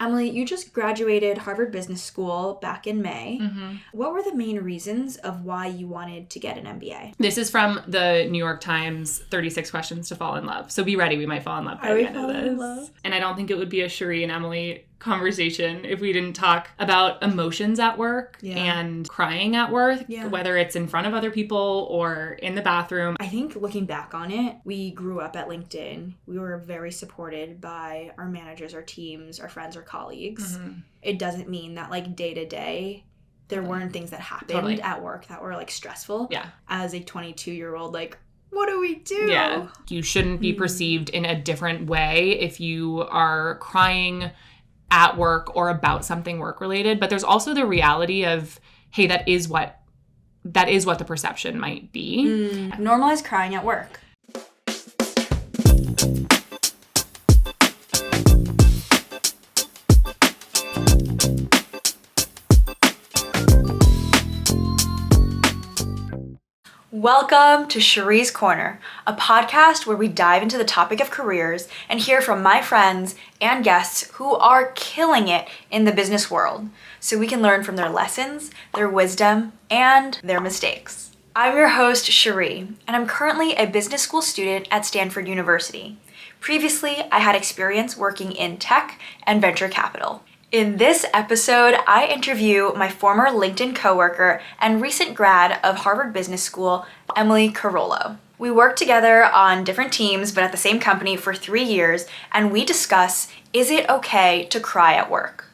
Emily, you just graduated Harvard Business School back in May. Mm-hmm. What were the main reasons of why you wanted to get an MBA? This is from the New York Times 36 Questions to Fall in Love. So be ready, we might fall in love by the end of this. And I don't think it would be a Cherie and Emily conversation if we didn't talk about emotions at work and crying at work, whether it's in front of other people or in the bathroom. I think looking back on it, we grew up at LinkedIn. We were very supported by our managers, our teams, our friends, our colleagues. Mm-hmm. It doesn't mean that like day to day there weren't things that happened at work that were like stressful. Yeah. As a 22-year-old, like, what do we do? Yeah. You shouldn't be perceived in a different way if you are crying at work or about something work related. But there's also the reality of, hey, that is what the perception might be. Normalize crying at work. Welcome to Cherie's Corner, a podcast where we dive into the topic of careers and hear from my friends and guests who are killing it in the business world, so we can learn from their lessons, their wisdom, and their mistakes. I'm your host, Cherie, and I'm currently a business school student at Stanford University. Previously, I had experience working in tech and venture capital. In this episode, I interview my former LinkedIn coworker and recent grad of Harvard Business School, Emily Carrolo. We worked together on different teams, but at the same company for 3 years, and we discuss, is it okay to cry at work?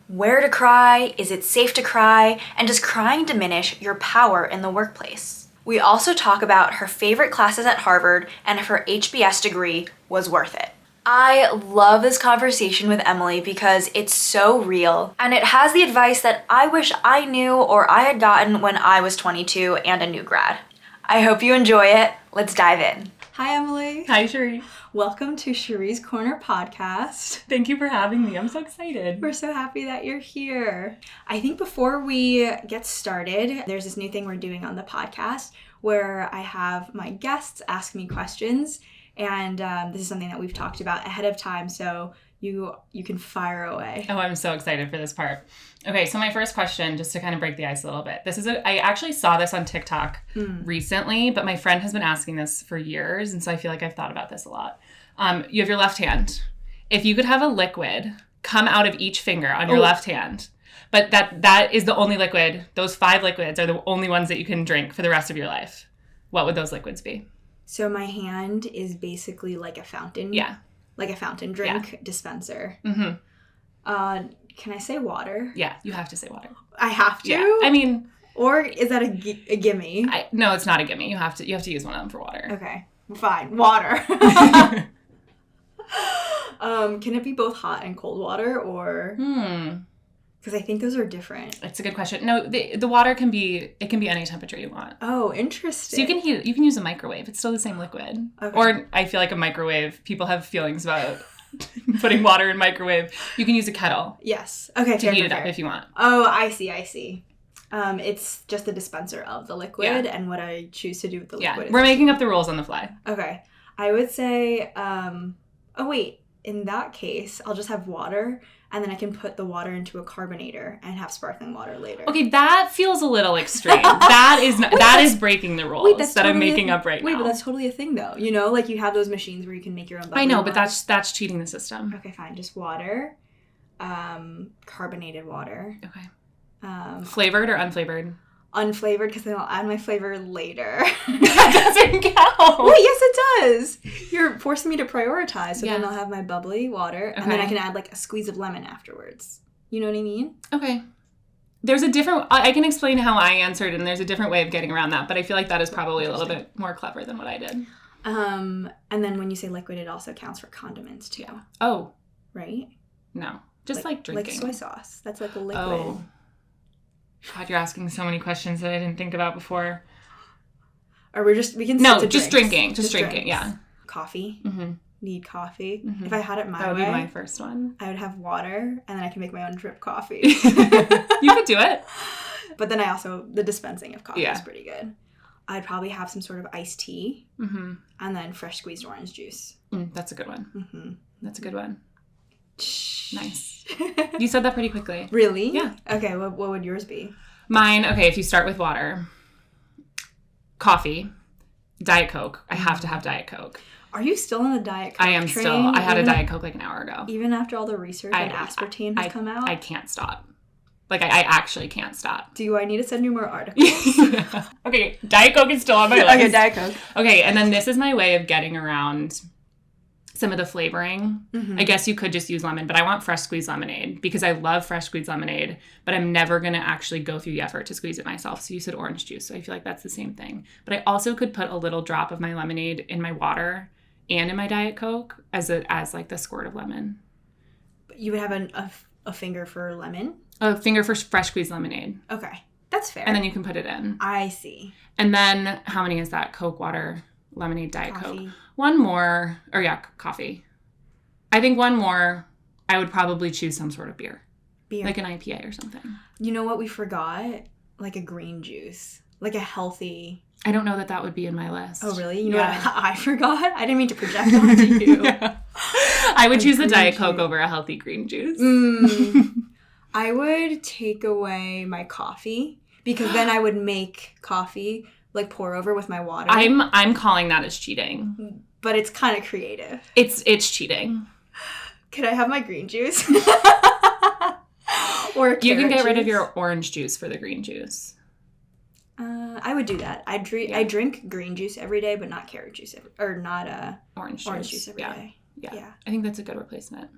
Where to cry? Is it safe to cry? And does crying diminish your power in the workplace? We also talk about her favorite classes at Harvard and if her HBS degree was worth it. I love this conversation with Emily because it's so real, and it has the advice that I wish I knew or I had gotten when I was 22 and a new grad. I hope you enjoy it. Let's dive in. Hi, Emily. Hi, Cherie. Welcome to Cherie's Corner podcast. Thank you for having me. I'm so excited. We're so happy that you're here. I think before we get started, there's this new thing we're doing on the podcast where I have my guests ask me questions. And this is something that we've talked about ahead of time, so you can fire away. Oh, I'm so excited for this part. Okay, so my first question, just to kind of break the ice a little bit. I actually saw this on TikTok recently, but my friend has been asking this for years, and so I feel like I've thought about this a lot. You have your left hand. If you could have a liquid come out of each finger on your left hand, but that is the only liquid, those 5 liquids are the only ones that you can drink for the rest of your life, what would those liquids be? So my hand is basically like a fountain. Yeah. Like a fountain drink dispenser. Mm-hmm. Can I say water? Yeah, you have to say water. I have to? Yeah. I mean... Or is that a gimme? No, it's not a gimme. You have to use one of them for water. Okay. Fine. Water. Can it be both hot and cold water or... Because I think those are different. It's a good question. No, the water can be any temperature you want. Oh, interesting. So you can use a microwave. It's still the same liquid. Okay. Or I feel like a microwave, people have feelings about putting water in microwave. You can use a kettle. Yes. Okay. To heat it up if you want. Oh, I see. It's just the dispenser of the liquid and what I choose to do with the liquid. Yeah, we're making up the rules on the fly. Okay. I would say, in that case, I'll just have water. And then I can put the water into a carbonator and have sparkling water later. Okay, that feels a little extreme. That is breaking the rules that I'm making up right now. Wait, but that's totally a thing, though. You know, like you have those machines where you can make your own bubbly I know, water. but that's cheating the system. Okay, fine. Just water, carbonated water. Okay. Flavored or unflavored? Unflavored, because then I'll add my flavor later. That doesn't count. Wait, yes, it does. You're forcing me to prioritize, so then I'll have my bubbly water, and then I can add like a squeeze of lemon afterwards. You know what I mean? Okay. There's a different... I can explain how I answered, and there's a different way of getting around that, but I feel like that is probably a little bit more clever than what I did. And then when you say liquid, it also counts for condiments, too. Yeah. Oh. Right? No. Just like drinking. Like soy sauce. That's like a liquid. Oh. God, you're asking so many questions that I didn't think about before. Or we can stick to just drinks. drinking. Just drinking, yeah. Coffee. Mm-hmm. Need coffee. Mm-hmm. If I had it my way. That would be my first one. I would have water, and then I can make my own drip coffee. You could do it. But then the dispensing of coffee is pretty good. I'd probably have some sort of iced tea, and then fresh squeezed orange juice. That's a good one. Mm-hmm. That's a good one. Nice. You said that pretty quickly. Really? Yeah. Okay, what would yours be? Mine, okay, if you start with water, coffee, Diet Coke. I have to have Diet Coke. Are you still on the Diet Coke I am train? still. I had a Diet Coke like an hour ago. Even after all the research and aspartame has come out? I can't stop. Like, I actually can't stop. Do I need to send you more articles? Yeah. Okay, Diet Coke is still on my list. Okay, Diet Coke. Okay, and then this is my way of getting around some of the flavoring. I guess you could just use lemon, but I want fresh squeezed lemonade because I love fresh squeezed lemonade, but I'm never going to actually go through the effort to squeeze it myself. So you said orange juice, so I feel like that's the same thing. But I also could put a little drop of my lemonade in my water and in my Diet Coke as like the squirt of lemon. But you would have a finger for lemon? A finger for fresh squeezed lemonade. Okay, that's fair. And then you can put it in. I see. And then how many is that? Coke, water, lemonade, Diet Coffee. Coke. One more, or yeah, coffee. I think one more, I would probably choose some sort of beer. Like an IPA or something. You know what we forgot? Like a green juice. Like a healthy... I don't know that would be in my list. Oh, really? You know what I forgot? I didn't mean to project onto you. Yeah. I would choose the Diet Coke over a healthy green juice. I would take away my coffee because then I would make coffee, like pour over with my water. I'm calling that as cheating. But it's kind of creative. It's cheating. Could I have my green juice? Or you can get rid of your orange juice for the green juice. I would do that. I drink green juice every day, but not carrot juice not orange juice every day. Yeah. I think that's a good replacement.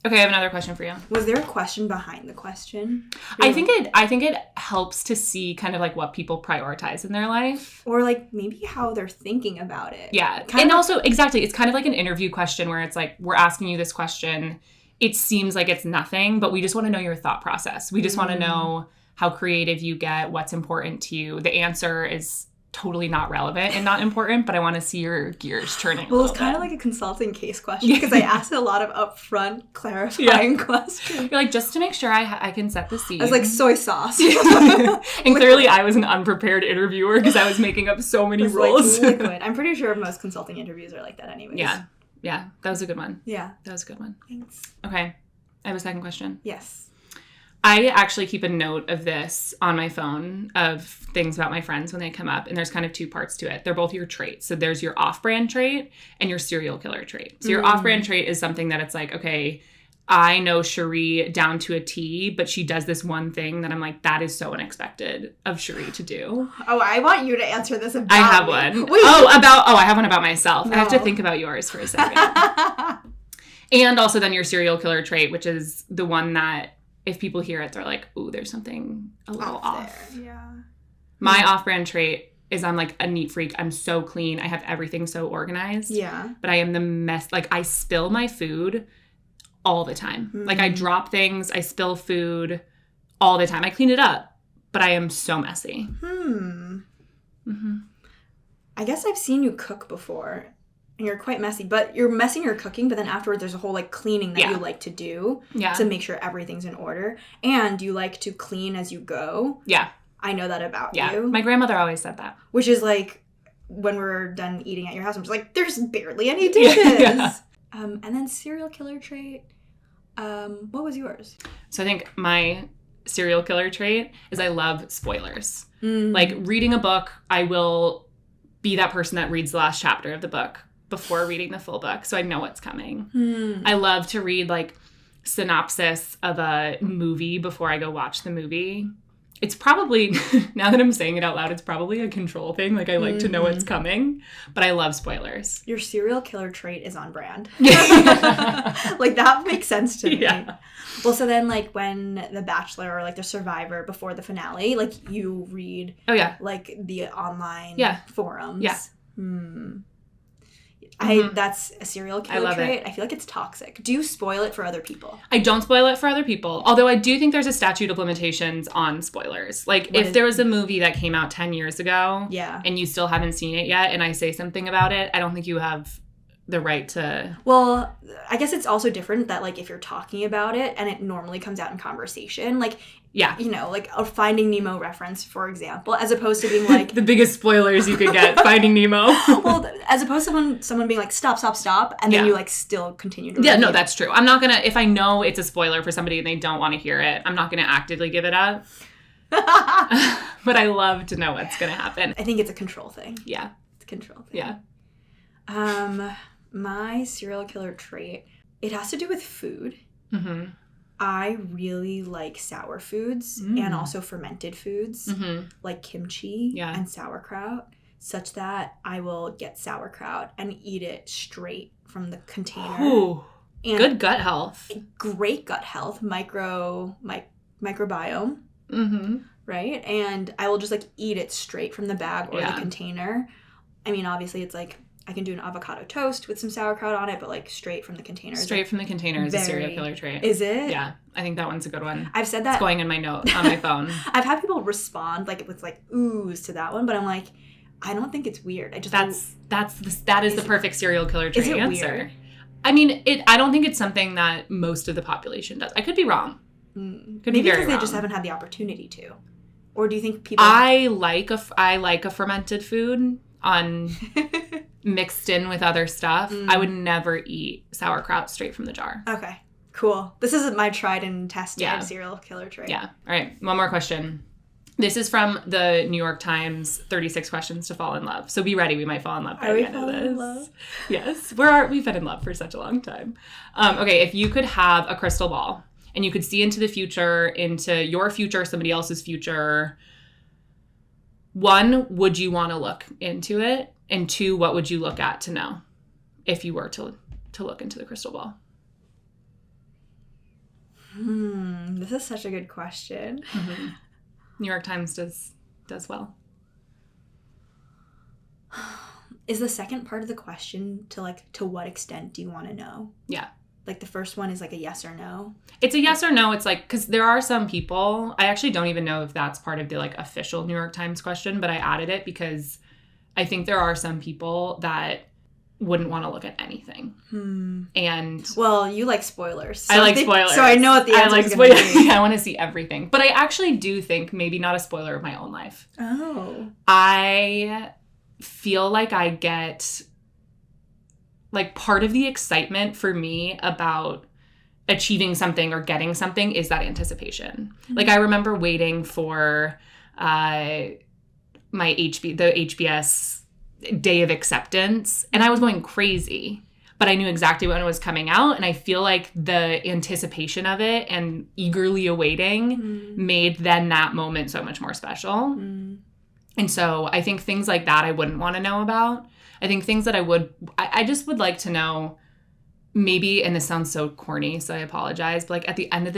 Okay, I have another question for you. Was there a question behind the question? I think it helps to see kind of like what people prioritize in their life. Or like maybe how they're thinking about it. Yeah. And also, exactly, it's kind of like an interview question where it's like, we're asking you this question. It seems like it's nothing, but we just want to know your thought process. We just want to know how creative you get, what's important to you. The answer is totally not relevant and not important, but I want to see your gears turning. Well, it's kind of like a consulting case question because I asked a lot of upfront clarifying questions. You're like, just to make sure I can set the scene. I was like, soy sauce. And clearly I was an unprepared interviewer because I was making up so many rules. Like liquid. I'm pretty sure most consulting interviews are like that anyways. Yeah. That was a good one. Yeah. That was a good one. Thanks. Okay. I have a second question. Yes. I actually keep a note of this on my phone of things about my friends when they come up, and there's kind of two parts to it. They're both your traits. So there's your off-brand trait and your serial killer trait. So your off-brand trait is something that it's like, okay, I know Cherie down to a T, but she does this one thing that I'm like, that is so unexpected of Cherie to do. Oh, I want you to answer this about I have me. one. Wait. I have one about myself. No. I have to think about yours for a second. And also then your serial killer trait, which is the one that if people hear it, they're like, ooh, there's something a little off. There. Yeah. My off-brand trait is I'm like a neat freak. I'm so clean. I have everything so organized. Yeah. But I am the mess. Like, I spill my food all the time. Like, I drop things. I spill food all the time. I clean it up, but I am so messy. I guess I've seen you cook before. And you're quite messy, but you're messy in your cooking, but then afterwards there's a whole like cleaning that you like to do to make sure everything's in order. And you like to clean as you go. Yeah. I know that about you. My grandmother always said that. Which is like when we're done eating at your house, I'm just like, there's barely any dishes. And then serial killer trait. What was yours? So I think my serial killer trait is I love spoilers. Like reading a book, I will be that person that reads the last chapter of the book before reading the full book, so I know what's coming. I love to read like synopsis of a movie before I go watch the movie. It's probably, now that I'm saying it out loud, it's probably a control thing. Like I like to know what's coming, but I love spoilers. Your serial killer trait is on brand. Like that makes sense to me. Yeah. Well, so then like when The Bachelor or like The Survivor before the finale, like you read like the online forums. Yeah. That's a serial killer trait. I feel like it's toxic. Do you spoil it for other people? I don't spoil it for other people. Although I do think there's a statute of limitations on spoilers. Like if there was a movie that came out 10 years ago and you still haven't seen it yet and I say something about it, I don't think you have the right to... Well, I guess it's also different that, like, if you're talking about it and it normally comes out in conversation, like, yeah, you know, like a Finding Nemo reference, for example, as opposed to being like... the biggest spoilers you could get, Finding Nemo. Well, as opposed to someone being like, stop, and then you, like, still continue to... Yeah, no, that's true. I'm not going to... If I know it's a spoiler for somebody and they don't want to hear it, I'm not going to actively give it up. But I love to know what's going to happen. I think it's a control thing. Yeah. It's a control thing. Yeah. My serial killer trait, it has to do with food. Mm-hmm. I really like sour foods and also fermented foods, like kimchi and sauerkraut, such that I will get sauerkraut and eat it straight from the container. Ooh, and good gut health. Great gut health, microbiome, right? And I will just, like, eat it straight from the bag or the container. I mean, obviously, it's like, I can do an avocado toast with some sauerkraut on it, but, like, straight from the container. Straight from the container is a serial killer trait. Is it? Yeah. I think that one's a good one. I've said that. It's going in my note on my phone. I've had people respond, like, with, like, oohs to that one, but I'm like, I don't think it's weird. I just... That is the perfect serial killer trait answer. Weird? I mean, I don't think it's something that most of the population does. I could be wrong. Maybe because they just haven't had the opportunity to. Or do you think people... I like a fermented food mixed in with other stuff. I would never eat sauerkraut straight from the jar. Okay, cool. This is my tried and tested serial killer trait. Yeah. All right, one more question. This is from the New York Times, 36 Questions to Fall in Love. So be ready, we might fall in love by the end of this. In love? Yes. We've been in love for such a long time. Okay, if you could have a crystal ball and you could see into the future, into your future, somebody else's future, 1, would you want to look into it? And 2, what would you look at to know if you were to look into the crystal ball? This is such a good question. Mm-hmm. New York Times does well. Is the second part of the question to what extent do you want to know? Yeah. Like, the first one is, like, a yes or no? It's a yes or no. It's like, because there are some people, I actually don't even know if that's part of the, like, official New York Times question, but I added it because I think there are some people that wouldn't want to look at anything. And... Well, you like spoilers. So I like spoilers. So I know what the answer is going to be. Yeah, I want to see everything. But I actually do think, maybe not a spoiler of my own life. Oh. I feel like I get... Like, part of the excitement for me about achieving something or getting something is that anticipation. Like, I remember waiting for the HBS day of acceptance, and I was going crazy, but I knew exactly when it was coming out, and I feel like the anticipation of it and eagerly awaiting made then that moment so much more special. And so I think things like that I wouldn't want to know about. I think things that I just would like to know, maybe, and this sounds so corny, so I apologize, but, like, at the end of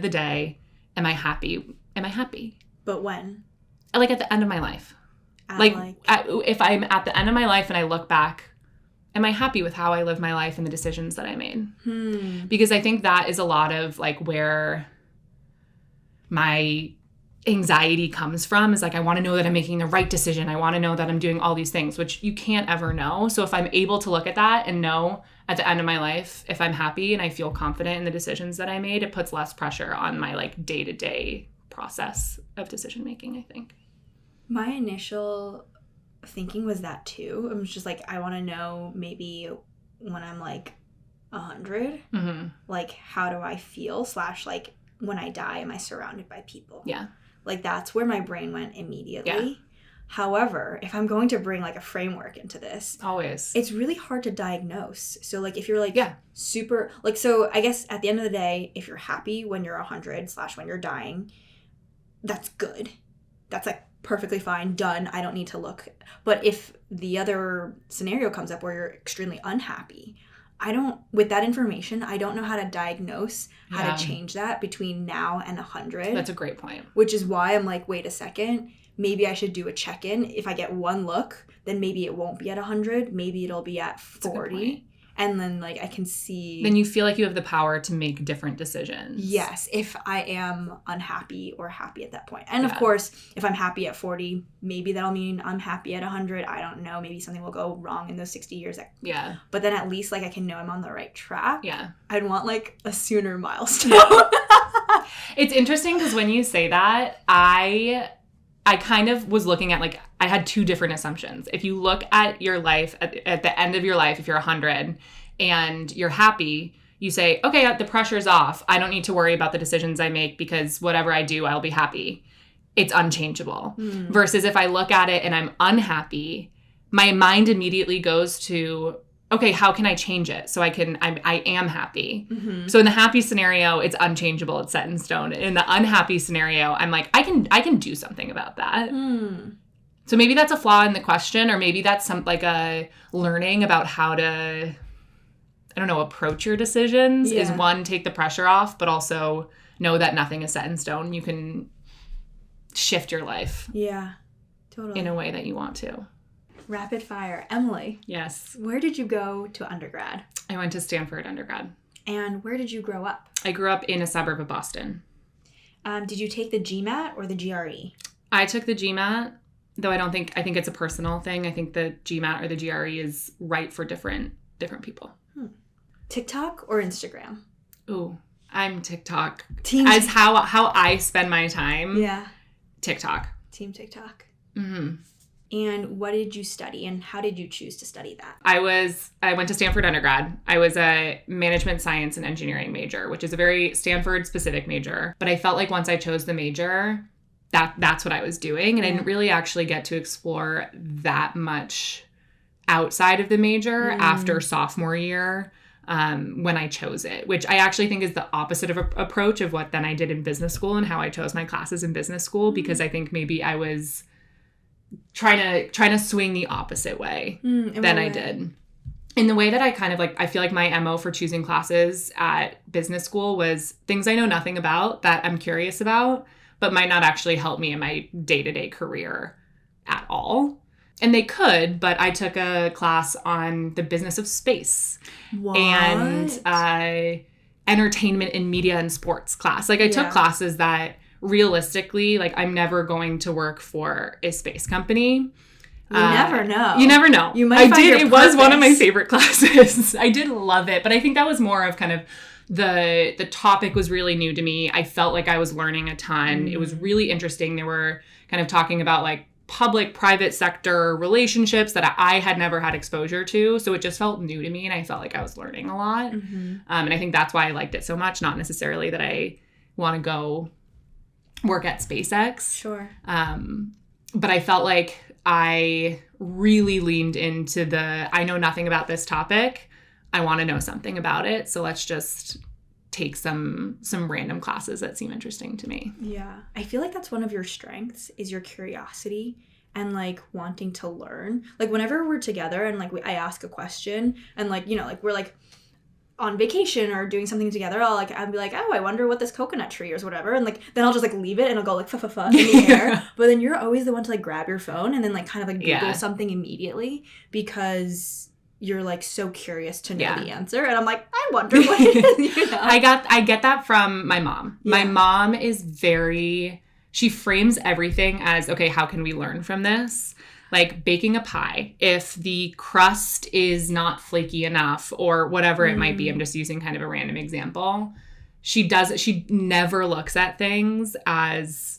the day, am I happy? But when? Like, at the end of my life. If I'm at the end of my life and I look back, am I happy with how I live my life and the decisions that I made? Because I think that is a lot of, like, where my anxiety comes from, is like, I want to know that I'm making the right decision. I want to know that I'm doing all these things, which you can't ever know. So if I'm able to look at that and know at the end of my life, if I'm happy and I feel confident in the decisions that I made, it puts less pressure on my, like, day-to-day process of decision making, I think. My initial thinking was that too. It was just like, I want to know maybe when I'm, like, 100, like, how do I feel / like, when I die, am I surrounded by people? Yeah. Like, that's where my brain went immediately. Yeah. However, if I'm going to bring, like, a framework into this, always, it's really hard to diagnose. So, like, if you're, like, super, like, so I guess at the end of the day, if you're happy when you're 100 / when you're dying, that's good. That's, like, perfectly fine, done. I don't need to look. But if the other scenario comes up where you're extremely unhappy, with that information, I don't know how to diagnose how to change that between now and 100. That's a great point. Which is why I'm like, wait a second, maybe I should do a check-in. If I get one look, then maybe it won't be at 100. Maybe it'll be at 40. And then, like, I can see... Then you feel like you have the power to make different decisions. Yes, if I am unhappy or happy at that point. And, of course, if I'm happy at 40, maybe that'll mean I'm happy at 100. I don't know. Maybe something will go wrong in those 60 years. Yeah. But then at least, like, I can know I'm on the right track. Yeah. I'd want, like, a sooner milestone. Yeah. It's interesting because when you say that, I kind of was looking at, like, I had two different assumptions. If you look at your life, at the end of your life, if you're 100 and you're happy, you say, okay, the pressure's off. I don't need to worry about the decisions I make because whatever I do, I'll be happy. It's unchangeable. Versus if I look at it and I'm unhappy, my mind immediately goes to, okay, how can I change it so I am happy? So in the happy scenario, it's unchangeable, it's set in stone. In the unhappy scenario, I'm like, I can do something about that. So maybe that's a flaw in the question, or maybe that's like a learning about how to, I don't know, approach your decisions is one, take the pressure off, but also know that nothing is set in stone. You can shift your life. Yeah, totally. In a way that you want to. Rapid fire. Emily. Yes. Where did you go to undergrad? I went to Stanford undergrad. And where did you grow up? I grew up in a suburb of Boston. Did you take the GMAT or the GRE? I took the GMAT, though I think it's a personal thing. I think the GMAT or the GRE is right for different people. TikTok or Instagram? Ooh, I'm TikTok. As how I spend my time. Yeah. TikTok. Team TikTok. Mm-hmm. And what did you study, and how did you choose to study that? I went to Stanford undergrad. I was a management science and engineering major, which is a very Stanford-specific major. But I felt like once I chose the major, that's what I was doing. And I didn't really actually get to explore that much outside of the major after sophomore year when I chose it, which I actually think is the opposite of approach of what then I did in business school and how I chose my classes in business school, because I think maybe I was trying to swing the opposite way than I did. In the way that I kind of like, I feel like my MO for choosing classes at business school was things I know nothing about that I'm curious about, but might not actually help me in my day-to-day career at all. And they could, but I took a class on the business of space. What? And entertainment and media and sports class. Like I took classes that realistically, like I'm never going to work for a space company. You never know. You never know. You might find your It was one of my favorite classes. I did love it, but I think that was more of kind of the topic was really new to me. I felt like I was learning a ton. It was really interesting. They were kind of talking about like public-private sector relationships that I had never had exposure to. So it just felt new to me, and I felt like I was learning a lot. And I think that's why I liked it so much, not necessarily that I want to go work at SpaceX. Sure. But I felt like I really leaned into I know nothing about this topic. I want to know something about it. So let's just take some random classes that seem interesting to me. Yeah. I feel like that's one of your strengths is your curiosity and like wanting to learn. Like whenever we're together and like I ask a question and like, you know, like we're like on vacation or doing something together, I'll be like, oh, I wonder what this coconut tree is or whatever. And like, then I'll just like leave it and I'll go like, fa in the air. But then you're always the one to like grab your phone and then like kind of like Google something immediately because you're like so curious to know the answer. And I'm like, I wonder what it is. You know? I get that from my mom. Yeah. My mom is she frames everything as, okay, how can we learn from this? Like baking a pie, if the crust is not flaky enough or whatever it might be, I'm just using kind of a random example. She never looks at things as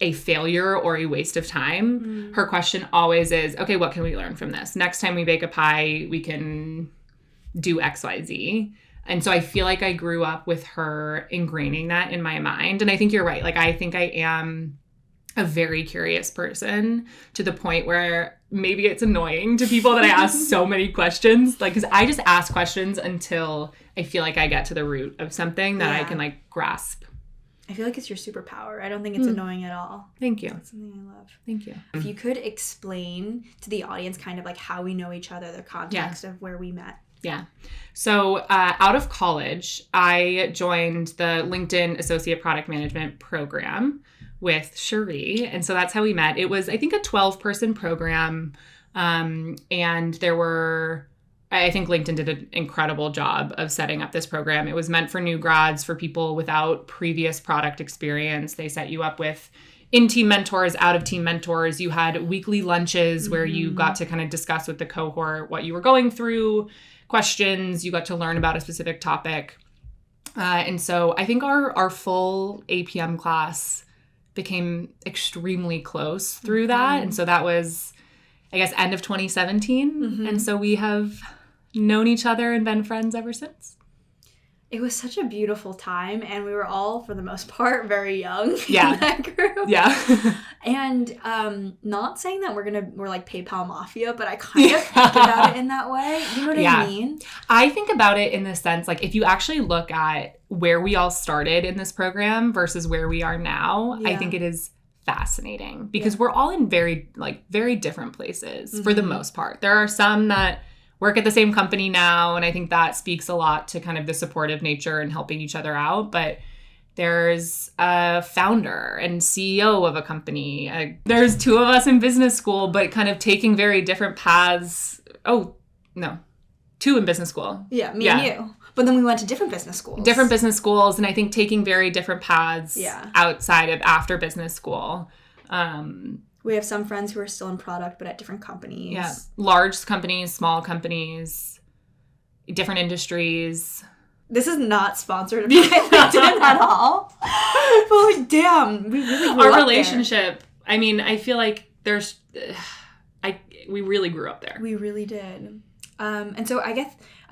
a failure or a waste of time. Her question always is, okay, what can we learn from this? Next time we bake a pie, we can do X, Y, Z. And so I feel like I grew up with her ingraining that in my mind. And I think you're right. Like, I think I am a very curious person to the point where maybe it's annoying to people that I ask so many questions. Like, because I just ask questions until I feel like I get to the root of something that I can, like, grasp. I feel like it's your superpower. I don't think it's annoying at all. Thank you. That's something I love. Thank you. If you could explain to the audience kind of like how we know each other, the context of where we met. Yeah. So out of college, I joined the LinkedIn Associate Product Management program with Cherie. And so that's how we met. It was, I think, a 12-person program. And there were I think LinkedIn did an incredible job of setting up this program. It was meant for new grads, for people without previous product experience. They set you up with in-team mentors, out-of-team mentors. You had weekly lunches where you got to kind of discuss with the cohort what you were going through, questions. You got to learn about a specific topic. And so I think our full APM class became extremely close through that. And so that was, I guess, end of 2017. And so we have known each other and been friends ever since. It was such a beautiful time, and we were all, for the most part, very young in that group. And not saying that we're like PayPal Mafia, but I kind of think about it in that way. You know what I mean? I think about it in the sense, like, if you actually look at where we all started in this program versus where we are now, I think it is fascinating because we're all in very different places for the most part. There are some that work at the same company now, and I think that speaks a lot to kind of the supportive nature and helping each other out. But there's a founder and CEO of a company. There's two of us in business school, but kind of taking very different paths. Oh, no. Two in business school. Yeah, me and you. But then we went to different business schools. Different business schools, and I think taking very different paths outside of after business school. We have some friends who are still in product, but at different companies. Yeah. Large companies, small companies, different industries. This is not sponsored by LinkedIn at all. But like, damn, we really grew Our up relationship, there. I mean, I feel like we really grew up there. We really did. And so I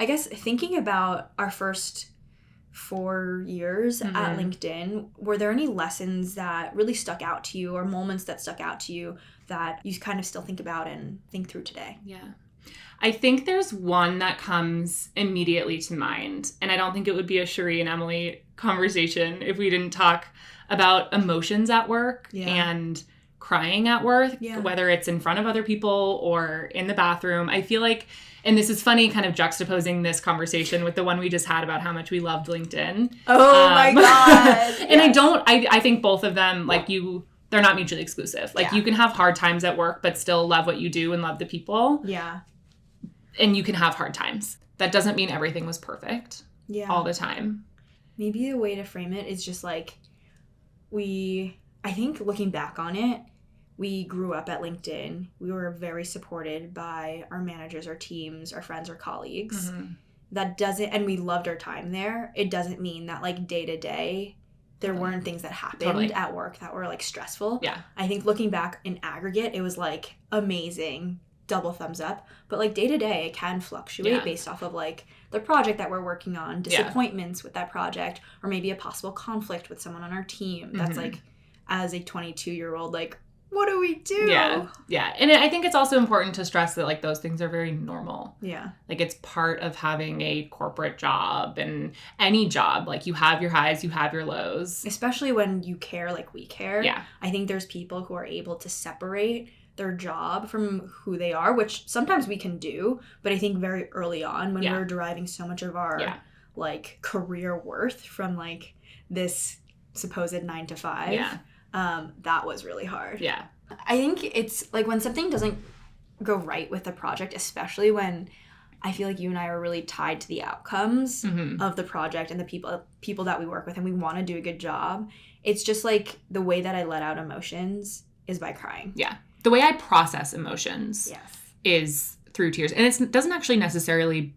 guess thinking about our first 4 years at LinkedIn, were there any lessons that really stuck out to you or moments that stuck out to you that you kind of still think about and think through today? Yeah. I think there's one that comes immediately to mind, and I don't think it would be a Cherie and Emily conversation if we didn't talk about emotions at work and crying at work, whether it's in front of other people or in the bathroom. I feel like, and this is funny, kind of juxtaposing this conversation with the one we just had about how much we loved LinkedIn. Oh my God. And I think both of them, like they're not mutually exclusive. Like you can have hard times at work, but still love what you do and love the people. Yeah. And you can have hard times. That doesn't mean everything was perfect all the time. Maybe the way to frame it is just like I think looking back on it, we grew up at LinkedIn. We were very supported by our managers, our teams, our friends, our colleagues. And we loved our time there. It doesn't mean that like day to day, there weren't things that happened at work that were like stressful. Yeah. I think looking back in aggregate, it was like amazing, double thumbs up. But like day to day, it can fluctuate based off of like the project that we're working on, disappointments with that project, or maybe a possible conflict with someone on our team. That's like, as a 22-year-old, like, what do we do? Yeah. And I think it's also important to stress that, like, those things are very normal. Yeah. Like, it's part of having a corporate job and any job. Like, you have your highs, you have your lows. Especially when you care like we care. Yeah. I think there's people who are able to separate their job from who they are, which sometimes we can do. But I think very early on when we're deriving so much of our, like, career worth from, like, this supposed 9 to 5. That was really hard. Yeah. I think it's like when something doesn't go right with the project, especially when I feel like you and I are really tied to the outcomes of the project and the people that we work with, and we want to do a good job. It's just like the way that I let out emotions is by crying. Yeah. The way I process emotions is through tears. And it doesn't actually necessarily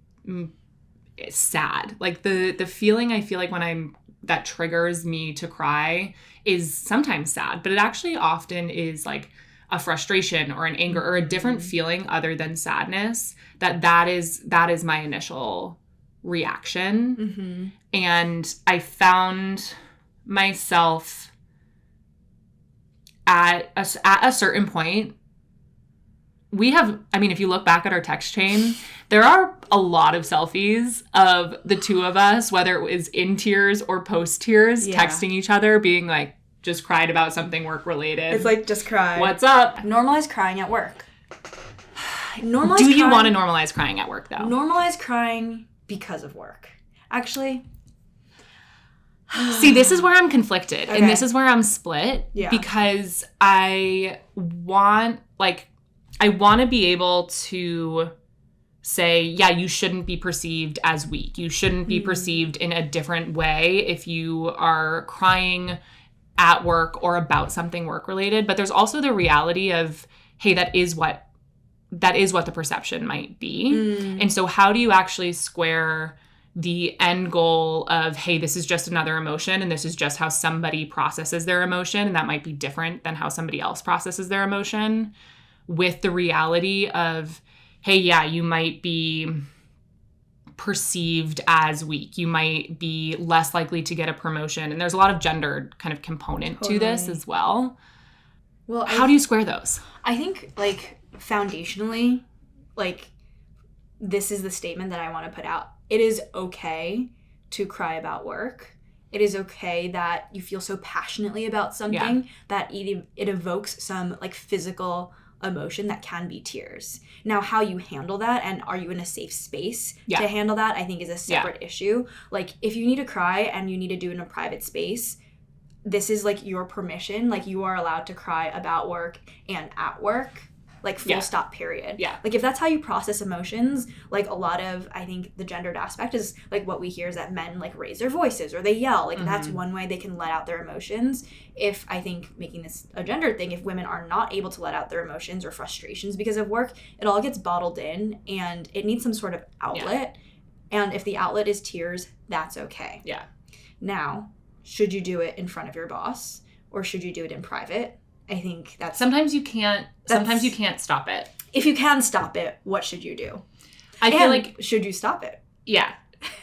sad. Like the feeling I feel like when that triggers me to cry is sometimes sad, but it actually often is like a frustration or an anger or a different feeling other than sadness. That is my initial reaction. And I found myself at a certain point, if you look back at our text chain, there are a lot of selfies of the two of us, whether it was in tears or post tears, texting each other, being like, just cried about something work related. It's like, just cry. What's up? Normalize crying at work. Do you want to normalize crying at work, though? Normalize crying because of work. Actually. See, this is where I'm conflicted. Okay. And this is where I'm split. Yeah. Because I want to be able to say, yeah, you shouldn't be perceived as weak. You shouldn't be perceived in a different way if you are crying at work or about something work related. But there's also the reality of, hey, that is what the perception might be. And so how do you actually square the end goal of, hey, this is just another emotion and this is just how somebody processes their emotion, and that might be different than how somebody else processes their emotion, with the reality of, hey, yeah, you might be perceived as weak. You might be less likely to get a promotion. And there's a lot of gendered kind of component to this as well. Well, how do you square those? I think, like, foundationally, like, this is the statement that I want to put out. It is okay to cry about work. It is okay that you feel so passionately about something that it evokes some, like, physical emotion that can be tears. Now, how you handle that, and are you in a safe space to handle that, I think is a separate issue. Like, if you need to cry and you need to do it in a private space, this is, like, your permission. Like, you are allowed to cry about work and at work. Like, full stop, period. Yeah. Like, if that's how you process emotions, like, a lot of, I think, the gendered aspect is, like, what we hear is that men, like, raise their voices or they yell. Like, that's one way they can let out their emotions. If, I think, making this a gendered thing, if women are not able to let out their emotions or frustrations because of work, it all gets bottled in and it needs some sort of outlet. Yeah. And if the outlet is tears, that's okay. Yeah. Now, should you do it in front of your boss or should you do it in private? I think that's... Sometimes you can't stop it. If you can stop it, what should you do? I feel like... Should you stop it? Yeah.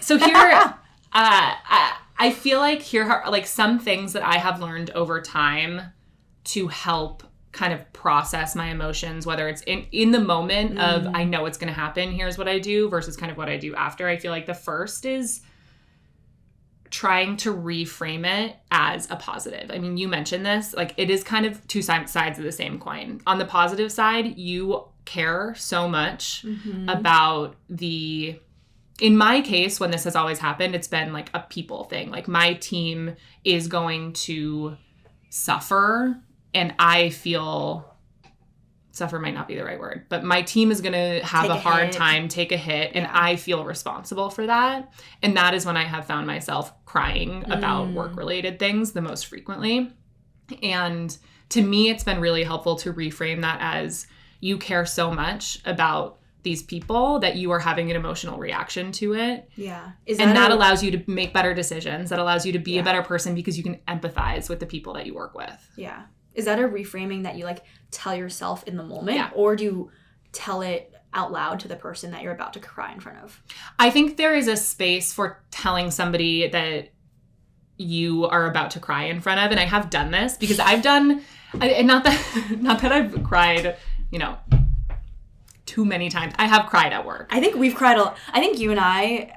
So here, I feel like here are, like, some things that I have learned over time to help kind of process my emotions, whether it's in the moment of, I know it's going to happen, here's what I do, versus kind of what I do after. I feel like the first is trying to reframe it as a positive. I mean, you mentioned this, like, it is kind of two sides of the same coin. On the positive side, you care so much about in my case, when this has always happened, it's been like a people thing. Like, my team is going to suffer, and I feel... Suffer might not be the right word, but my team is going to have a hard time, take a hit, and I feel responsible for that. And that is when I have found myself crying about work-related things the most frequently. And to me, it's been really helpful to reframe that as, you care so much about these people that you are having an emotional reaction to it. Yeah. That allows you to make better decisions. That allows you to be a better person because you can empathize with the people that you work with. Yeah. Is that a reframing that you, like, tell yourself in the moment, or do you tell it out loud to the person that you're about to cry in front of? I think there is a space for telling somebody that you are about to cry in front of, and I have done this because I've done, and not that I've cried, too many times. I have cried at work. I think we've cried I think you and I,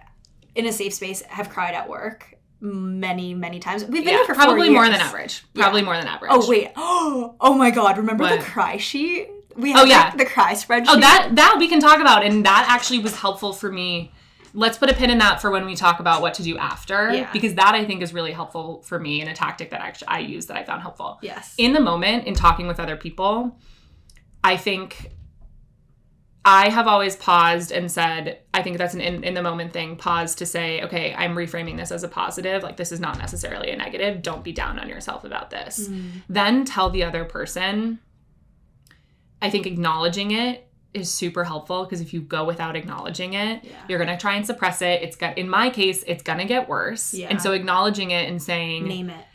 in a safe space, have cried at work many, many times. We've been here for 4 years. Probably more than average. Probably more than average. Oh, wait. Oh my God. Remember the cry sheet? We had the cry spreadsheet. Oh, that we can talk about. And that actually was helpful for me. Let's put a pin in that for when we talk about what to do after. Yeah. Because that, I think, is really helpful for me, and a tactic that I use that I found helpful. Yes. In the moment, in talking with other people, I think I have always paused and said, I think that's an in the moment thing, pause to say, okay, I'm reframing this as a positive. Like, this is not necessarily a negative. Don't be down on yourself about this. Then tell the other person. I think acknowledging it is super helpful, because if you go without acknowledging it, you're going to try and suppress it. In my case, it's going to get worse. Yeah. And so acknowledging it and saying, name it.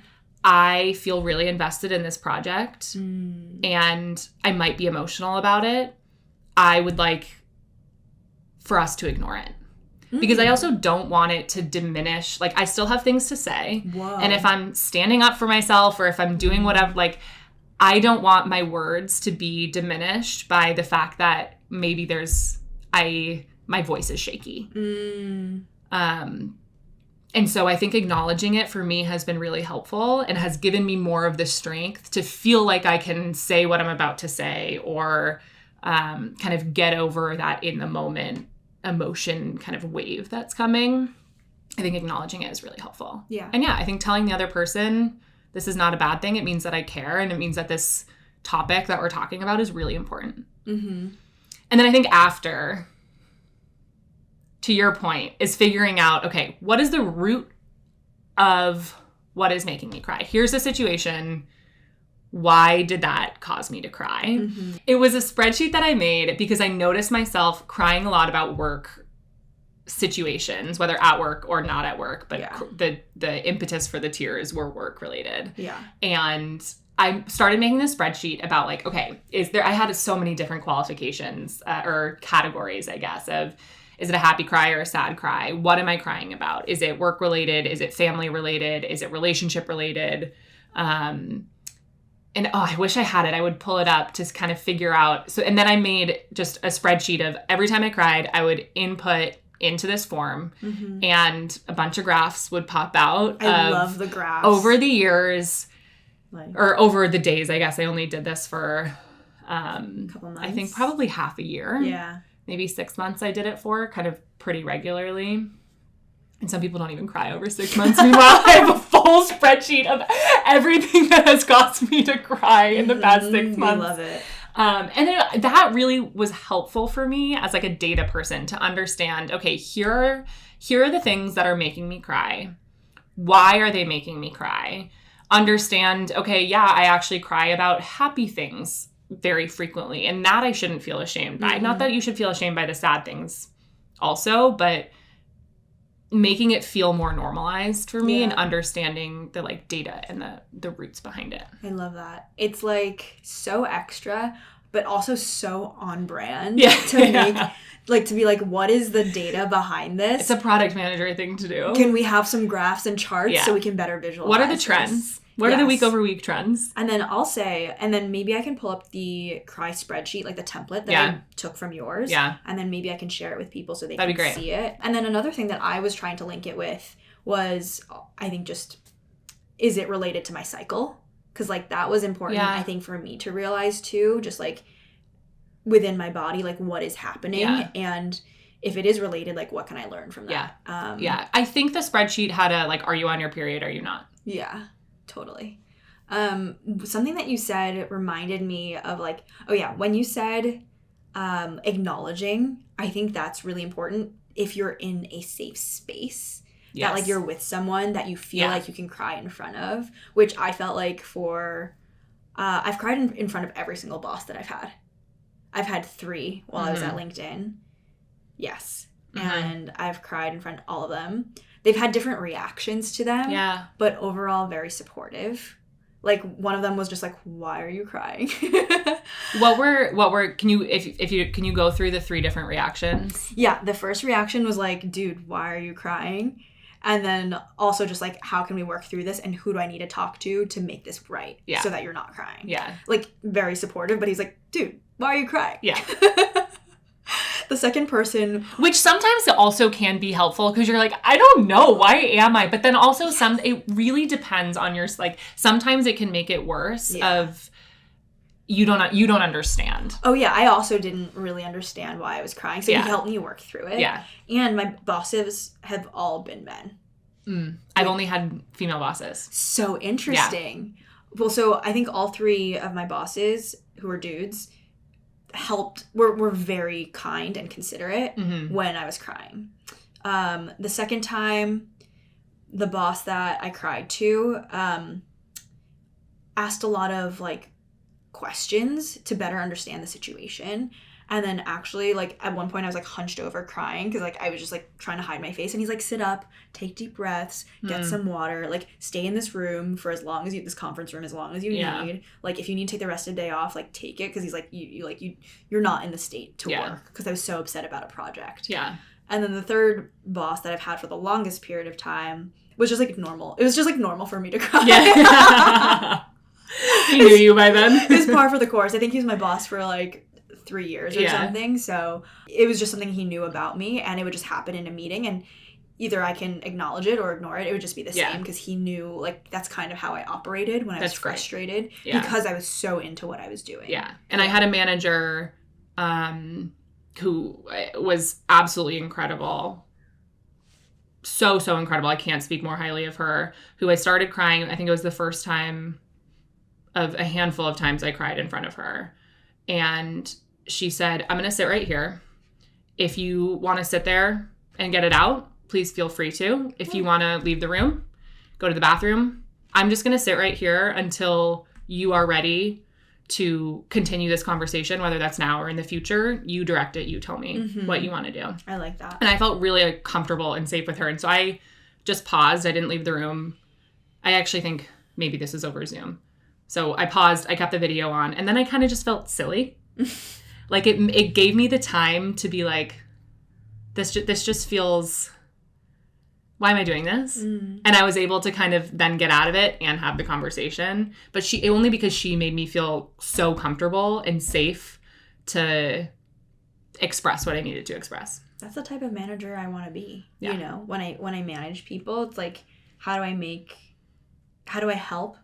I feel really invested in this project and I might be emotional about it. I would like for us to ignore it. Because I also don't want it to diminish. Like, I still have things to say. Whoa. And if I'm standing up for myself, or if I'm doing whatever, like, I don't want my words to be diminished by the fact that maybe my voice is shaky. And so I think acknowledging it for me has been really helpful, and has given me more of the strength to feel like I can say what I'm about to say, or kind of get over that in the moment emotion kind of wave that's coming. I think acknowledging it is really helpful. Yeah. And I think telling the other person, this is not a bad thing. It means that I care, and it means that this topic that we're talking about is really important. And then I think after, to your point, is figuring out, okay, what is the root of what is making me cry? Here's a situation. Why did that cause me to cry? Mm-hmm. It was a spreadsheet that I made because I noticed myself crying a lot about work situations, whether at work or not at work, but the impetus for the tears were work related. Yeah. And I started making this spreadsheet about like, okay, I had so many different qualifications or categories, I guess, of is it a happy cry or a sad cry? What am I crying about? Is it work related? Is it family related? Is it relationship related? And I wish I had it. I would pull it up to kind of figure out. So, and then I made just a spreadsheet of every time I cried, I would input into this form, and a bunch of graphs would pop out. I love the graphs. Over the years, or over the days, I guess I only did this for, a couple months. I think probably half a year. Yeah. Maybe 6 months I did it for, kind of pretty regularly. And some people don't even cry over 6 months. Meanwhile, I have a full spreadsheet of everything that has caused me to cry in the past 6 months. I love it. And that really was helpful for me as like a data person to understand, okay, here are the things that are making me cry. Why are they making me cry? Understand, okay, yeah, I actually cry about happy things very frequently. And that I shouldn't feel ashamed by. Not that you should feel ashamed by the sad things also, but making it feel more normalized for me and understanding the like data and the roots behind it. I love that. It's like so extra, but also so on brand to make like to be like, what is the data behind this? It's a product manager thing to do. Can we have some graphs and charts so we can better visualize? What are the trends? What are the week over week trends? And then I'll say, and then maybe I can pull up the cry spreadsheet, like the template that I took from yours. Yeah. And then maybe I can share it with people so they can see it. And then another thing that I was trying to link it with was, I think just, is it related to my cycle? Because like that was important, I think, for me to realize too, just like within my body, like what is happening. And if it is related, like what can I learn from that? I think the spreadsheet had a like, are you on your period? Are you not? Yeah. Totally. Something that you said reminded me of like, when you said acknowledging, I think that's really important if you're in a safe space. That like you're with someone that you feel like you can cry in front of, which I felt like I've cried in front of every single boss that I've had. I've had 3 while I was at LinkedIn. Yes. And I've cried in front of all of them. They've had different reactions to them. Yeah. But overall, very supportive. Like, one of them was just like, why are you crying? can you go through the 3 different reactions? Yeah. The first reaction was like, dude, why are you crying? And then also just like, how can we work through this? And who do I need to talk to make this right? Yeah. So that you're not crying. Yeah. Like, very supportive. But he's like, dude, why are you crying? Yeah. The second person, which sometimes also can be helpful because you're like, I don't know, why am I? But then also it really depends on your, like, sometimes it can make it worse of you don't understand. Oh yeah, I also didn't really understand why I was crying, so he helped me work through it. Yeah, and my bosses have all been men. I've only had female bosses. So interesting. Yeah. Well, so I think all 3 of my bosses who are dudes were very kind and considerate when I was crying. The second time, the boss that I cried to asked a lot of like questions to better understand the situation. And then actually, like, at one point I was like hunched over crying because like I was just like trying to hide my face, and he's like, sit up, take deep breaths, get some water, like stay in this room for as long as this conference room, as long as you need. Like, if you need to take the rest of the day off, like take it, because he's like, you're not in the state to work, because I was so upset about a project. Yeah. And then the third boss that I've had for the longest period of time was just like normal. It was just like normal for me to cry. Yeah. He knew you by then. It was par for the course. I think he was my boss for like 3 years or something, so it was just something he knew about me, and it would just happen in a meeting, and either I can acknowledge it or ignore it. It would just be the same, because he knew, like, that's kind of how I operated when I was frustrated, because I was so into what I was doing. Yeah. And I had a manager who was absolutely incredible. So incredible. I can't speak more highly of her, who I started crying. I think it was the first time of a handful of times I cried in front of her. And she said, I'm going to sit right here. If you want to sit there, and get it out, please feel free to. If you want to leave the room, go to the bathroom. I'm just going to sit right here until you are ready to continue this conversation, whether that's now or in the future. You direct it. You tell me what you want to do. I like that. And I felt really comfortable and safe with her. And so I just paused. I didn't leave the room. I actually think maybe this is over Zoom. So I paused. I kept the video on. And then I kind of just felt silly. Like it gave me the time to be like, this just feels... why am I doing this? And I was able to kind of then get out of it and have the conversation. But only because she made me feel so comfortable and safe to express what I needed to express. That's the type of manager I want to be. Yeah. You know, when I manage people, it's like, how do I help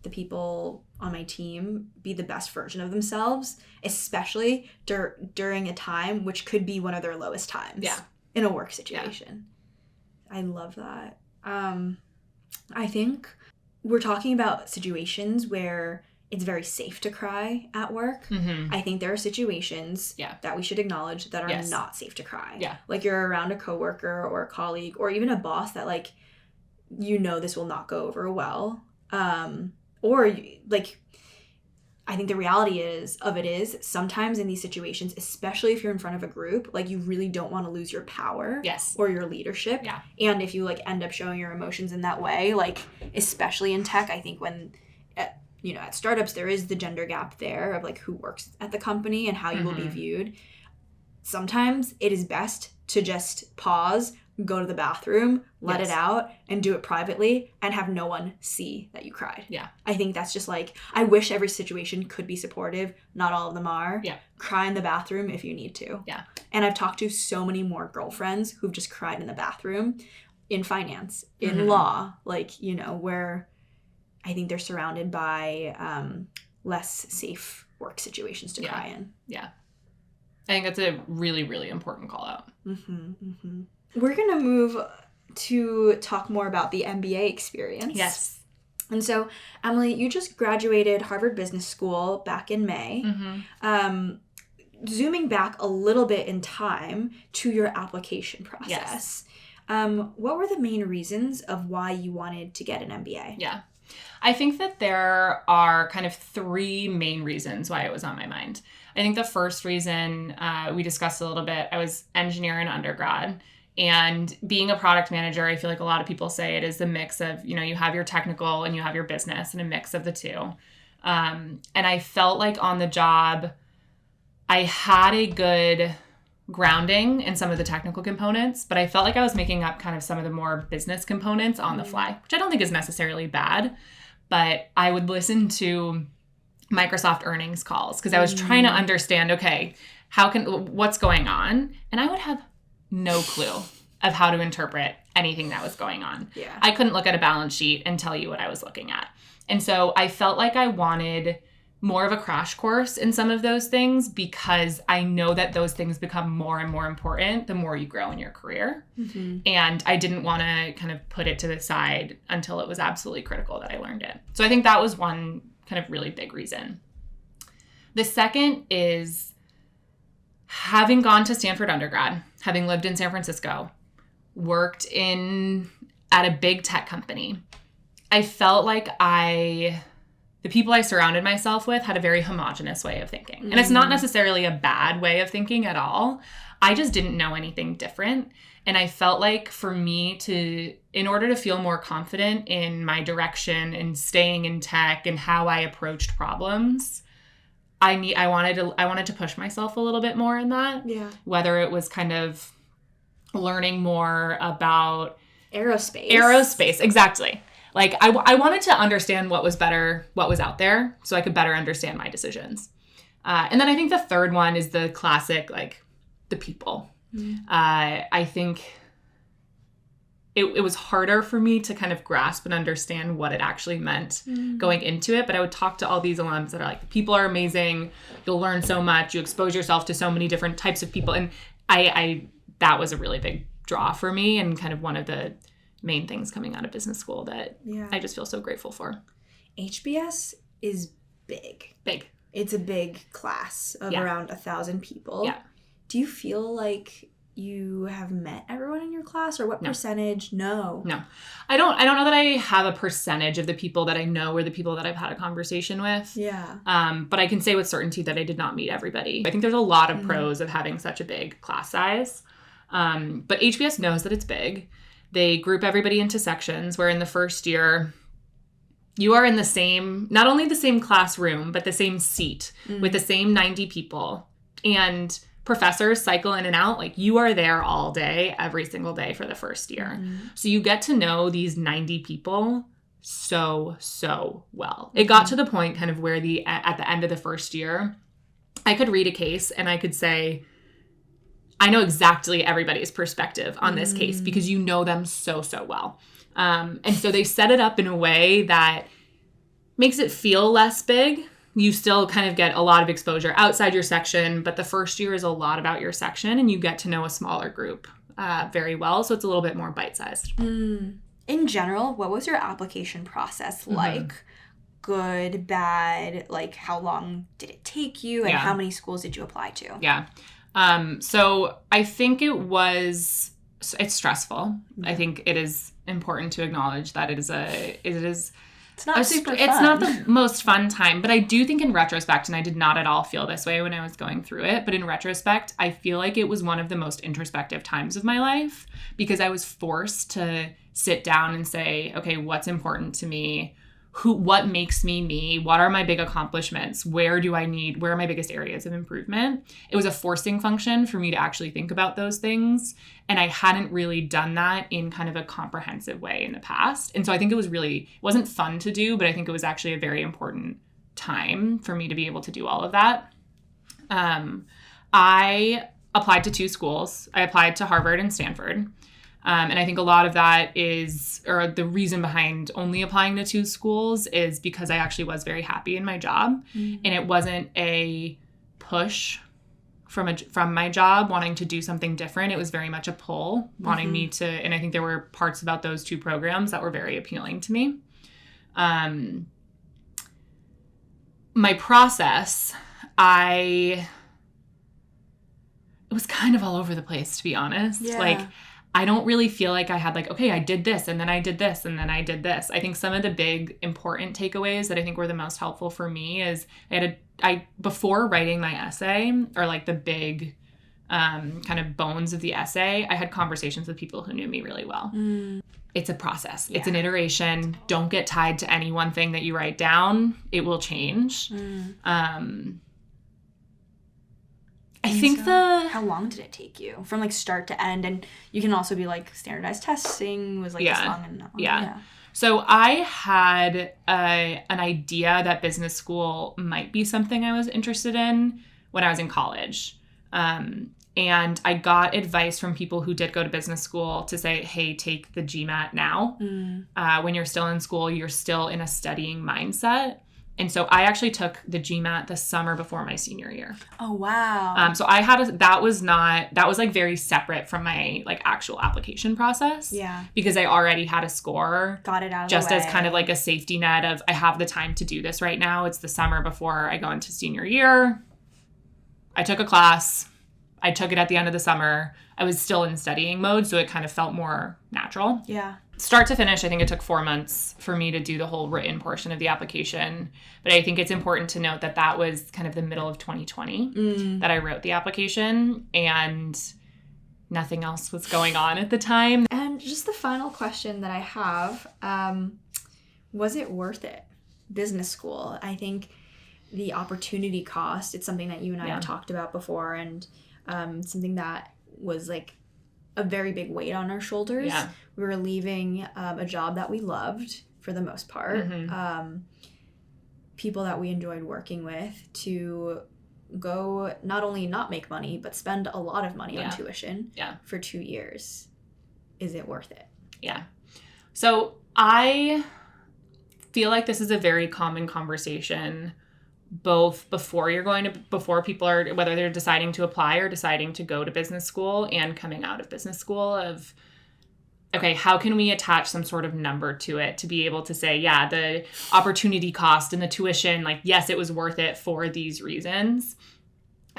the people on my team be the best version of themselves, especially during a time which could be one of their lowest times in a work situation. I love that. I think we're talking about situations where it's very safe to cry at work. I think there are situations that we should acknowledge that are not safe to cry. Yeah. Like you're around a coworker or a colleague or even a boss that like, you know, this will not go over well. Or like, I think the reality is sometimes in these situations, especially if you're in front of a group, like you really don't want to lose your power or your leadership. Yeah. And if you like end up showing your emotions in that way, like especially in tech, I think when at startups, there is the gender gap there of like who works at the company and how you will be viewed. Sometimes it is best to just pause, go to the bathroom, let it out, and do it privately and have no one see that you cried. Yeah. I think that's just like, I wish every situation could be supportive. Not all of them are. Yeah. Cry in the bathroom if you need to. Yeah. And I've talked to so many more girlfriends who've just cried in the bathroom in finance, in law, like, you know, where I think they're surrounded by less safe work situations to cry in. Yeah. I think that's a really, really important call out. We're going to move to talk more about the MBA experience. Yes. And so, Emily, you just graduated Harvard Business School back in May. Zooming back a little bit in time to your application process. What were the main reasons of why you wanted to get an MBA? Yeah. I think that there are kind of three main reasons why it was on my mind. I think the first reason we discussed a little bit, I was engineer in undergrad. And being a product manager, I feel like a lot of people say it is the mix of, you know, you have your technical and you have your business and a mix of the two. And I felt like on the job, I had a good grounding in some of the technical components, but I felt like I was making up kind of some of the more business components on the fly, which I don't think is necessarily bad. But I would listen to Microsoft earnings calls because I was trying to understand, okay, what's going on? And I would have no clue of how to interpret anything that was going on. Yeah. I couldn't look at a balance sheet and tell you what I was looking at. And so I felt like I wanted more of a crash course in some of those things because I know that those things become more and more important the more you grow in your career. And I didn't want to kind of put it to the side until it was absolutely critical that I learned it. So I think that was one kind of really big reason. The second is having gone to Stanford undergrad, having lived in San Francisco, worked at a big tech company, I felt like the people I surrounded myself with had a very homogenous way of thinking. And it's not necessarily a bad way of thinking at all. I just didn't know anything different. And I felt like for me in order to feel more confident in my direction and staying in tech and how I approached problems, I wanted to push myself a little bit more in that. Yeah. Whether it was kind of learning more about aerospace, exactly. Like I wanted to understand what was out there so I could better understand my decisions. And then I think the third one is the classic, like the people. I think it was harder for me to kind of grasp and understand what it actually meant going into it. But I would talk to all these alums that are like, people are amazing. You'll learn so much. You expose yourself to so many different types of people. And that was a really big draw for me and kind of one of the main things coming out of business school that I just feel so grateful for. HBS is big. It's a big class of around 1,000 people. Yeah. Do you feel like you have met everyone in your class, or what percentage? No. I don't know that I have a percentage of the people that I know or the people that I've had a conversation with. Yeah. But I can say with certainty that I did not meet everybody. I think there's a lot of pros of having such a big class size. But HBS knows that it's big. They group everybody into sections, where in the first year, you are in the same, not only the same classroom, but the same seat with the same 90 people. And professors cycle in and out. Like, you are there all day, every single day for the first year. So you get to know these 90 people so well. It got to the point kind of where at the end of the first year, I could read a case and I could say, I know exactly everybody's perspective on this case because you know them so well. And so they set it up in a way that makes it feel less big. You still kind of get a lot of exposure outside your section, but the first year is a lot about your section, and you get to know a smaller group very well. So it's a little bit more bite-sized. In general, what was your application process like? Good, bad? Like, how long did it take you, and how many schools did you apply to? Yeah. So I think it's stressful. I think it is important to acknowledge that it is it's not super fun. It's not the most fun time, but I do think in retrospect, and I did not at all feel this way when I was going through it, but in retrospect, I feel like it was one of the most introspective times of my life because I was forced to sit down and say, okay, what's important to me? What makes me me? What are my big accomplishments? Where are my biggest areas of improvement? It was a forcing function for me to actually think about those things. And I hadn't really done that in kind of a comprehensive way in the past. And so I think it wasn't fun to do, but I think it was actually a very important time for me to be able to do all of that. I applied to 2 schools. I applied to Harvard and Stanford. And I think a lot of that the reason behind only applying to 2 schools is because I actually was very happy in my job. And it wasn't a push from my job wanting to do something different. It was very much a pull wanting me to, and I think there were parts about those 2 programs that were very appealing to me. My process, it was kind of all over the place, to be honest. Yeah. Like, I don't really feel like I had okay, I did this and then I did this and then I did this. I think some of the big important takeaways that I think were the most helpful for me is before writing my essay, or the big kind of bones of the essay, I had conversations with people who knew me really well. It's a process. Yeah. It's an iteration. Don't get tied to any one thing that you write down. It will change. I think how long did it take you from start to end? And you can also be standardized testing was this long and not long. Yeah. So I had an idea that business school might be something I was interested in when I was in college. And I got advice from people who did go to business school to say, hey, take the GMAT now. When you're still in school, you're still in a studying mindset. And so I actually took the GMAT the summer before my senior year. Oh, wow. So I had that was very separate from my actual application process. Yeah. Because I already had a score. Got it out of just the way. as kind of a safety net of I have the time to do this right now. It's the summer before I go into senior year. I took a class. I took it at the end of the summer. I was still in studying mode, so it kind of felt more natural. Yeah. Start to finish, I think it took 4 months for me to do the whole written portion of the application. But I think it's important to note that was kind of the middle of 2020 that I wrote the application, and nothing else was going on at the time. And just the final question that I have, was it worth it? Business school. I think the opportunity cost, it's something that you and I have talked about before, and something that was a very big weight on our shoulders. Yeah. We were leaving a job that we loved for the most part, people that we enjoyed working with, to go not only not make money, but spend a lot of money on tuition for 2 years. Is it worth it? Yeah. So I feel like this is a very common conversation, both before people are, whether they're deciding to apply or deciding to go to business school, and coming out of business school, of, okay, how can we attach some sort of number to it to be able to say, yeah, the opportunity cost and the tuition, yes, it was worth it for these reasons.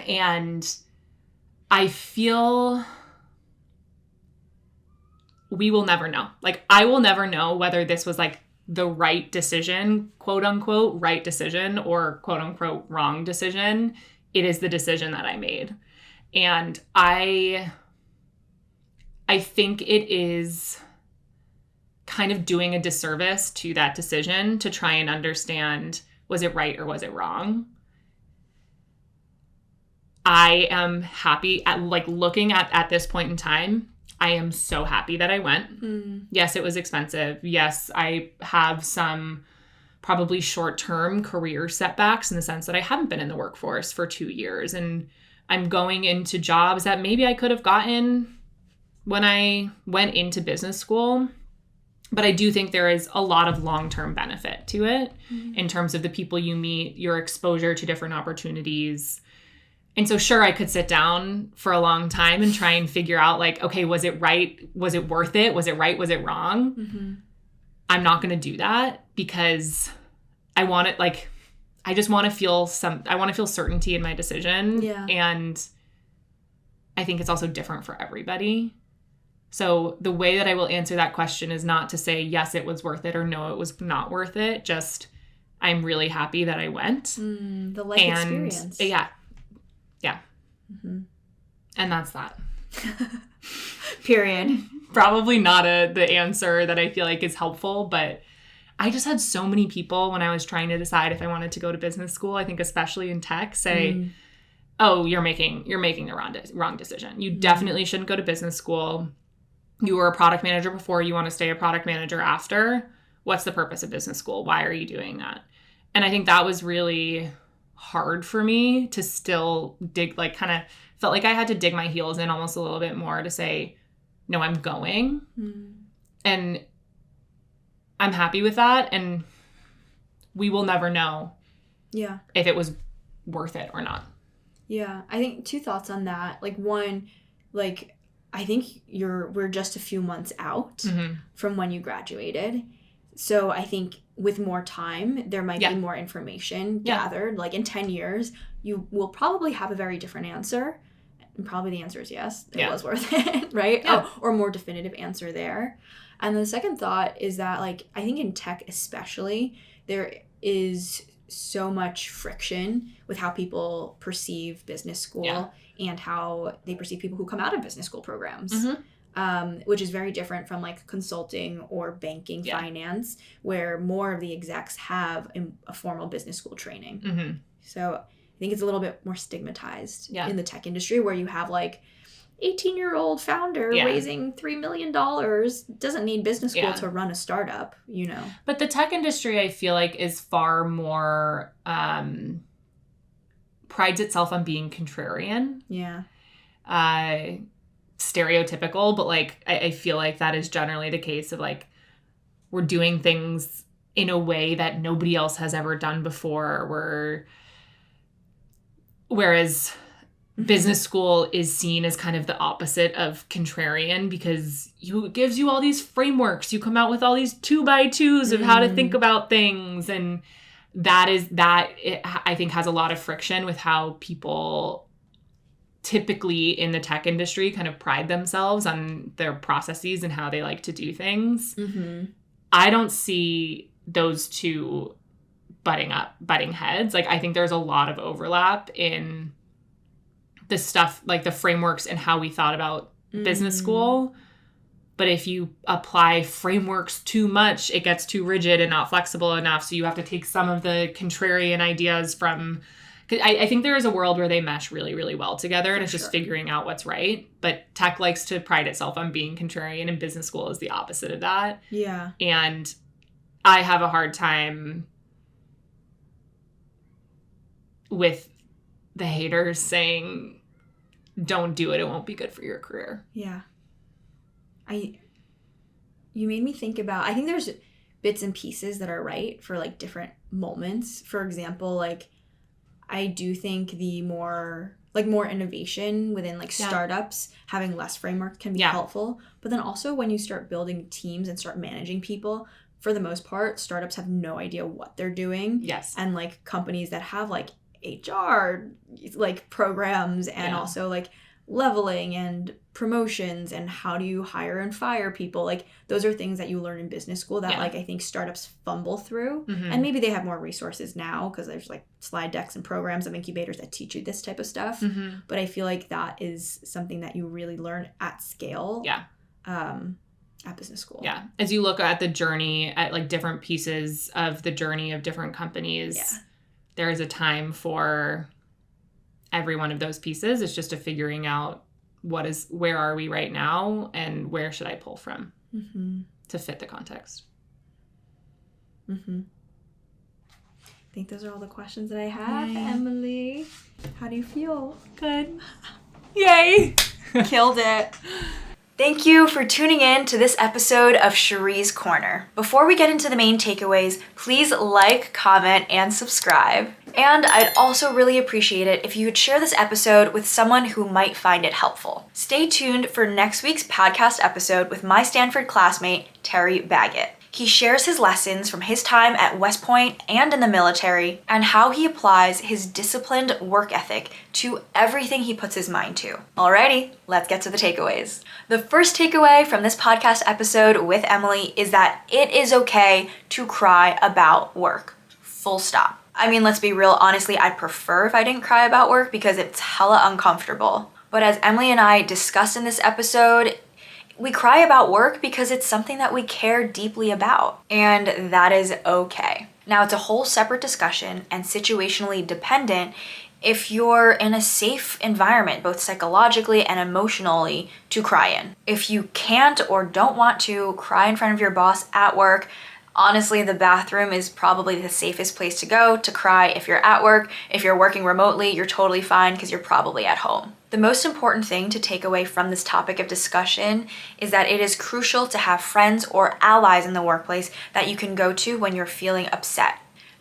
And I feel we will never know. Like, I will never know whether this was like the right decision, quote unquote, right decision, or quote unquote, wrong decision. It is the decision that I made. And I think it is kind of doing a disservice to that decision to try and understand, was it right or was it wrong? I am happy at like looking at this point in time. I am so happy that I went. Yes, it was expensive. Yes, I have some probably short-term career setbacks in the sense that I haven't been in the workforce for 2 years. And I'm going into jobs that maybe I could have gotten when I went into business school. But I do think there is a lot of long-term benefit to it in terms of the people you meet, your exposure to different opportunities. And so sure, I could sit down for a long time and try and figure out like, okay, was it right? Was it worth it? Was it right? Was it wrong? I'm not going to do that because I want it like, I just want to feel certainty in my decision. Yeah. And I think it's also different for everybody. So the way that I will answer that question is not to say, yes, it was worth it or no, it was not worth it. Just, I'm really happy that I went. The life experience. Yeah. Yeah. And that's that. Period. Probably not the answer that I feel like is helpful, but I just had so many people when I was trying to decide if I wanted to go to business school, I think especially in tech, say, oh, you're making the wrong decision. You definitely shouldn't go to business school. You were a product manager before. You want to stay a product manager after. What's the purpose of business school? Why are you doing that? And I think that was really hard for me to still dig, like kind of felt like I had to dig my heels in almost a little bit more to say, no, I'm going. And I'm happy with that. And we will never know if it was worth it or not. Yeah. I think 2 thoughts on that. Like one, like I think we're just a few months out from when you graduated. So I think with more time, there might be more information gathered. Like in 10 years, you will probably have a very different answer. And probably the answer is yes, it was worth it, right? Yeah. Or more definitive answer there. And the second thought is that, like, I think in tech especially, there is so much friction with how people perceive business school and how they perceive people who come out of business school programs. Which is very different from like consulting or banking finance, where more of the execs have a formal business school training. So I think it's a little bit more stigmatized in the tech industry, where you have like 18-year-old founder raising $3 million, doesn't need business school to run a startup, you know. But the tech industry, I feel like, is far more prides itself on being contrarian. Stereotypical, but like I feel like that is generally the case of like we're doing things in a way that nobody else has ever done before. Whereas business school is seen as kind of the opposite of contrarian, because it gives you all these frameworks. You come out with all these 2x2s of how to think about things, and I think has a lot of friction with how people typically in the tech industry kind of pride themselves on their processes and how they like to do things. I don't see those two butting heads. Like, I think there's a lot of overlap in the stuff, like the frameworks and how we thought about business school. But if you apply frameworks too much, it gets too rigid and not flexible enough. So you have to take some of the contrarian ideas from... I think there is a world where they mesh really, really well together, and it's just figuring out what's right. But tech likes to pride itself on being contrarian, and business school is the opposite of that. Yeah. And I have a hard time with the haters saying, don't do it, it won't be good for your career. Yeah. You made me think about, I think there's bits and pieces that are right for like different moments. For example, like I do think the more innovation within like startups, having less framework can be helpful. But then also when you start building teams and start managing people, for the most part, startups have no idea what they're doing. Yes. And like companies that have like HR like programs and also like leveling and promotions and how do you hire and fire people. Like those are things that you learn in business school that like I think startups fumble through. And maybe they have more resources now because there's like slide decks and programs of incubators that teach you this type of stuff. But I feel like that is something that you really learn at scale. At business school. Yeah. As you look at the journey, at like different pieces of the journey of different companies, there is a time for every one of those pieces. It's just a figuring out where are we right now and where should I pull from to fit the context. I think those are all the questions that I have. Yay. Emily, how do you feel? Good. Yay. Killed it. Thank you for tuning in to this episode of Cherie's Corner. Before we get into the main takeaways, please like, comment, and subscribe. And I'd also really appreciate it if you would share this episode with someone who might find it helpful. Stay tuned for next week's podcast episode with my Stanford classmate, Terry Baggett. He shares his lessons from his time at West Point and in the military and how he applies his disciplined work ethic to everything he puts his mind to. Alrighty, let's get to the takeaways. The first takeaway from this podcast episode with Emily is that it is okay to cry about work. Full stop. I mean, let's be real, honestly, I'd prefer if I didn't cry about work because it's hella uncomfortable. But as Emily and I discussed in this episode, we cry about work because it's something that we care deeply about, and that is okay. Now, it's a whole separate discussion and situationally dependent if you're in a safe environment, both psychologically and emotionally, to cry in. If you can't or don't want to cry in front of your boss at work, honestly, the bathroom is probably the safest place to go to cry if you're at work. If you're working remotely, you're totally fine because you're probably at home. The most important thing to take away from this topic of discussion is that it is crucial to have friends or allies in the workplace that you can go to when you're feeling upset.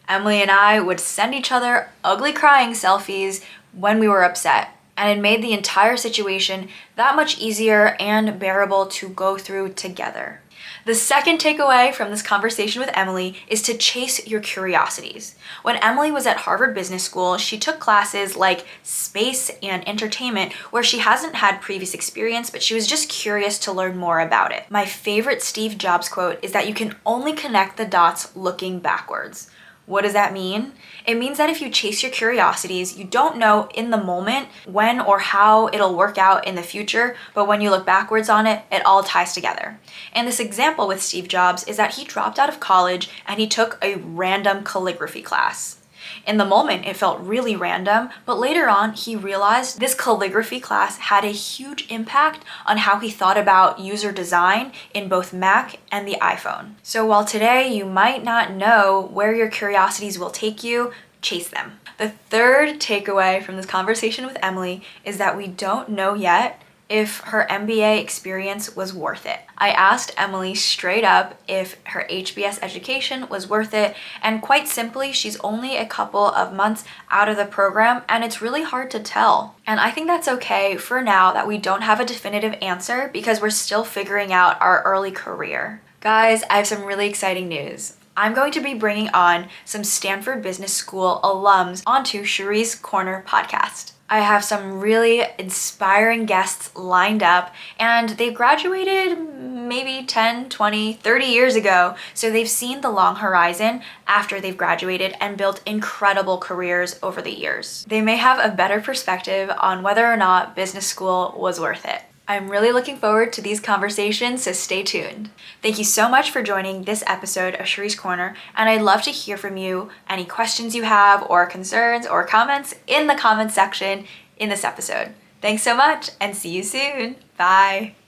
Emily and I would send each other ugly crying selfies when we were upset, and it made the entire situation that much easier and bearable to go through together. The second takeaway from this conversation with Emily is to chase your curiosities. When Emily was at Harvard Business School, she took classes like space and entertainment where she hasn't had previous experience, but she was just curious to learn more about it. My favorite Steve Jobs quote is that you can only connect the dots looking backwards. What does that mean? It means that if you chase your curiosities, you don't know in the moment when or how it'll work out in the future, but when you look backwards on it, it all ties together. And this example with Steve Jobs is that he dropped out of college and he took a random calligraphy class. In the moment, it felt really random, but later on, he realized this calligraphy class had a huge impact on how he thought about user design in both Mac and the iPhone. So while today you might not know where your curiosities will take you, chase them. The third takeaway from this conversation with Emily is that we don't know yet if her MBA experience was worth it. I asked Emily straight up if her HBS education was worth it, and quite simply, she's only a couple of months out of the program, and it's really hard to tell. And I think that's okay for now that we don't have a definitive answer because we're still figuring out our early career. Guys, I have some really exciting news. I'm going to be bringing on some Stanford Business School alums onto Cherie's Corner podcast. I have some really inspiring guests lined up, and they've graduated maybe 10, 20, 30 years ago, so they've seen the long horizon after they've graduated and built incredible careers over the years. They may have a better perspective on whether or not business school was worth it. I'm really looking forward to these conversations, so stay tuned. Thank you so much for joining this episode of Cherie's Corner, and I'd love to hear from you, any questions you have or concerns or comments in the comments section in this episode. Thanks so much, and see you soon. Bye.